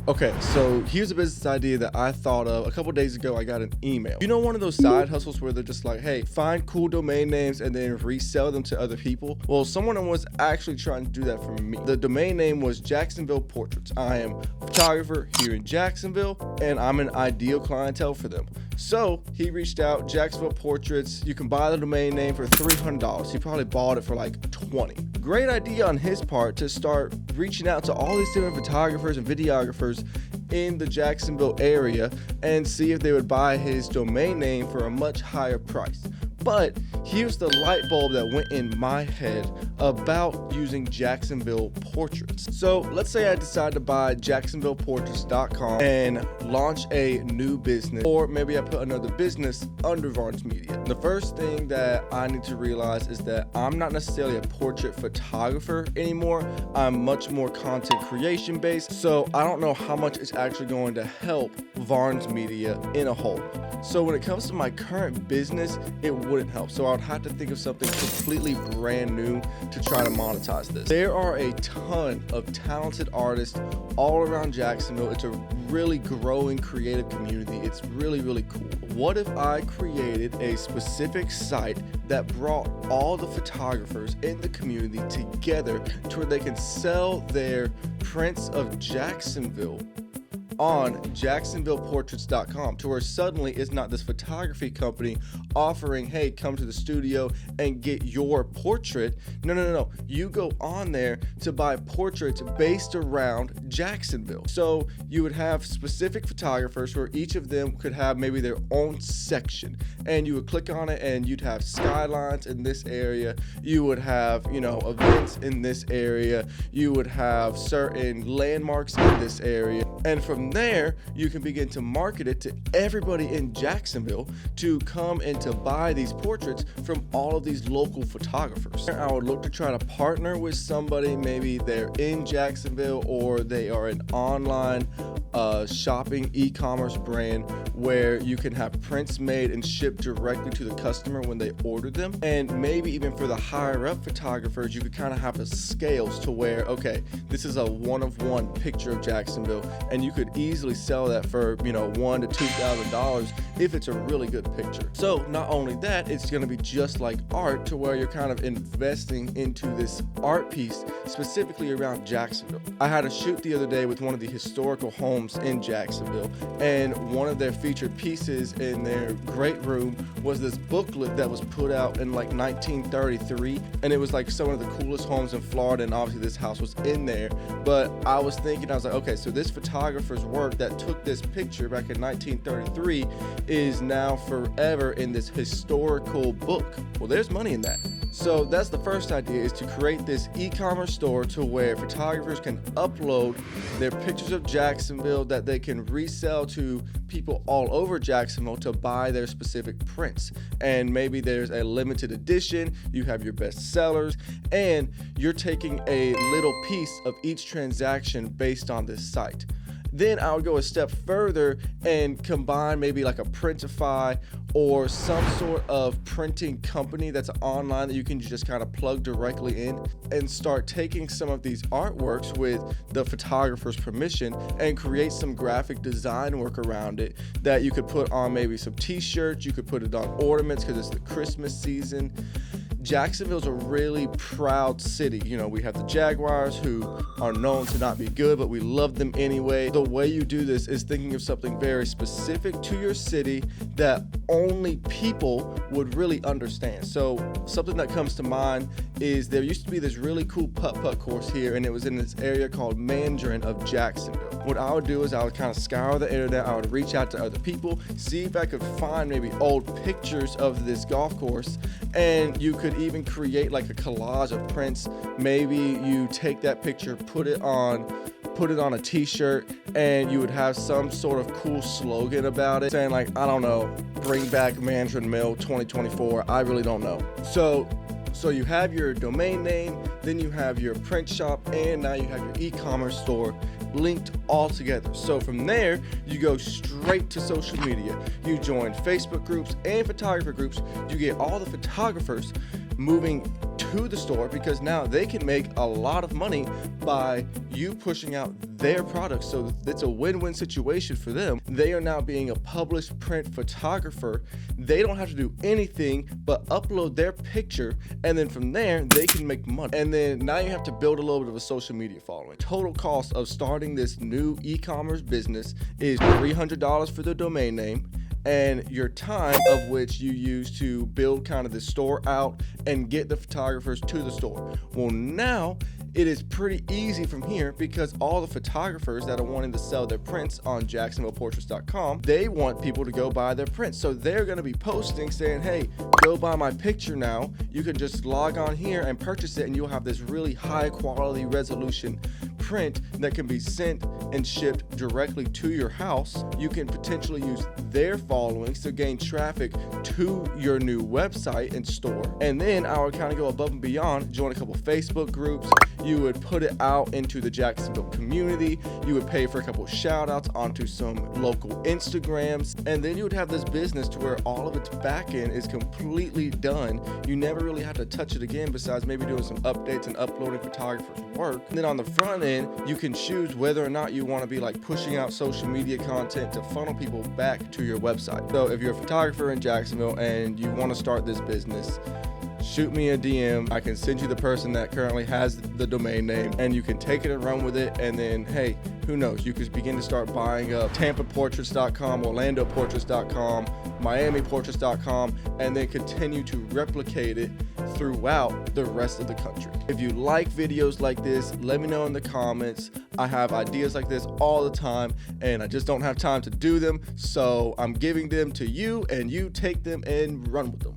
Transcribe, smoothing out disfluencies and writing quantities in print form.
Okay, so here's a business idea that I thought of a couple days ago. I got an email. You know, one of those side hustles where they're just like, hey, find cool domain names and then resell them to other people. Well, someone was actually trying to do that for me. The domain name was Jacksonville Portraits. I am a photographer here in Jacksonville, and I'm an ideal clientele for them. So he reached out, Jacksonville Portraits. You can buy the domain name for $300. He probably bought it for like $20. Great idea on his part to start reaching out to all these different photographers and videographers in the Jacksonville area and see if they would buy his domain name for a much higher price. But here's the light bulb that went in my head about using Jacksonville Portraits. So let's say I decide to buy JacksonvillePortraits.com and launch a new business, or maybe I put another business under Varnes Media. The first thing that I need to realize is that I'm not necessarily a portrait photographer anymore. I'm much more content creation based. So I don't know how much it's actually going to help Varnes Media in a whole. So when it comes to my current business, it wouldn't help. So I would have to think of something completely brand new to try to monetize this. There are a ton of talented artists all around Jacksonville. It's a really growing creative community. It's really, really cool. What if I created a specific site that brought all the photographers in the community together to where they can sell their prints of Jacksonville on JacksonvillePortraits.com, to where suddenly it's not this photography company offering, hey, come to the studio and get your portrait. No. You go on there to buy portraits based around Jacksonville. So you would have specific photographers where each of them could have maybe their own section, and you would click on it and you'd have skylines in this area. You would have, events in this area. You would have certain landmarks in this area. And from there, you can begin to market it to everybody in Jacksonville to come and to buy these portraits from all of these local photographers. I would look to try to partner with somebody, maybe they're in Jacksonville or they are an online shopping e-commerce brand where you can have prints made and shipped directly to the customer when they order them. And maybe even for the higher up photographers, you could kind of have the scales to where, okay, this is a one-of-one picture of Jacksonville, and you could easily sell that for $1,000 to $2,000 if it's a really good picture. So not only that, it's going to be just like art, to where you're kind of investing into this art piece specifically around Jacksonville. I had a shoot the other day with one of the historical homes in Jacksonville, and one of their featured pieces in their great room was this booklet that was put out in like 1933, and it was like some of the coolest homes in Florida, and obviously this house was in there. But I was like, okay, so this photographer's work that took this picture back in 1933 is now forever in this historical book. Well, there's money in that. So that's the first idea, is to create this e-commerce store to where photographers can upload their pictures of Jacksonville that they can resell to people all over Jacksonville to buy their specific prints. And maybe there's a limited edition, you have your best sellers, and you're taking a little piece of each transaction based on this site. Then I would go a step further and combine maybe like a Printify or some sort of printing company that's online that you can just kind of plug directly in, and start taking some of these artworks with the photographer's permission and create some graphic design work around it that you could put on maybe some t-shirts. You could put it on ornaments because it's the Christmas season. Jacksonville's a really proud city. We have the Jaguars, who are known to not be good, but we love them anyway. The way you do this is thinking of something very specific to your city that only people would really understand. So something that comes to mind is there used to be this really cool putt-putt course here, and it was in this area called Mandarin of Jacksonville. What I would do is I would kind of scour the internet. I would reach out to other people, see if I could find maybe old pictures of this golf course, and you could even create like a collage of prints. Maybe you take that picture, put it on a t-shirt, and you would have some sort of cool slogan about it, saying like, I don't know, bring back Mandarin Mill 2024. I really don't know. So you have your domain name, then you have your print shop, and now you have your e-commerce store linked all together. So from there, you go straight to social media. You join Facebook groups and photographer groups. You get all the photographers moving to the store, because now they can make a lot of money by you pushing out their products. So it's a win-win situation for them. They are now being a published print photographer. They don't have to do anything but upload their picture, and then from there they can make money. And then now you have to build a little bit of a social media following. Total cost of starting this new e-commerce business is $300 for the domain name, and your time of which you use to build kind of the store out and get the photographers to the store. Well, now it is pretty easy from here, because all the photographers that are wanting to sell their prints on JacksonvillePortraits.com, they want people to go buy their prints. So they're going to be posting saying, hey, go buy my picture now. You can just log on here and purchase it, and you'll have this really high quality resolution print that can be sent and shipped directly to your house. You can potentially use their followings to gain traffic to your new website and store. And then I would kind of go above and beyond, join a couple Facebook groups. You would put it out into the Jacksonville community. You would pay for a couple shout outs onto some local Instagrams. And then you would have this business to where all of its back end is completely done. You never really have to touch it again, besides maybe doing some updates and uploading photographers' work. And then on the front end, you can choose whether or not you want to be like pushing out social media content to funnel people back to your website. So if you're a photographer in Jacksonville and you want to start this business, shoot me a DM. I can send you the person that currently has the domain name, and you can take it and run with it. And then, hey, who knows? You could begin to start buying up TampaPortraits.com, OrlandoPortraits.com, MiamiPortraits.com, and then continue to replicate it throughout the rest of the country. If you like videos like this, let me know in the comments. I have ideas like this all the time, and I just don't have time to do them. So I'm giving them to you, and you take them and run with them.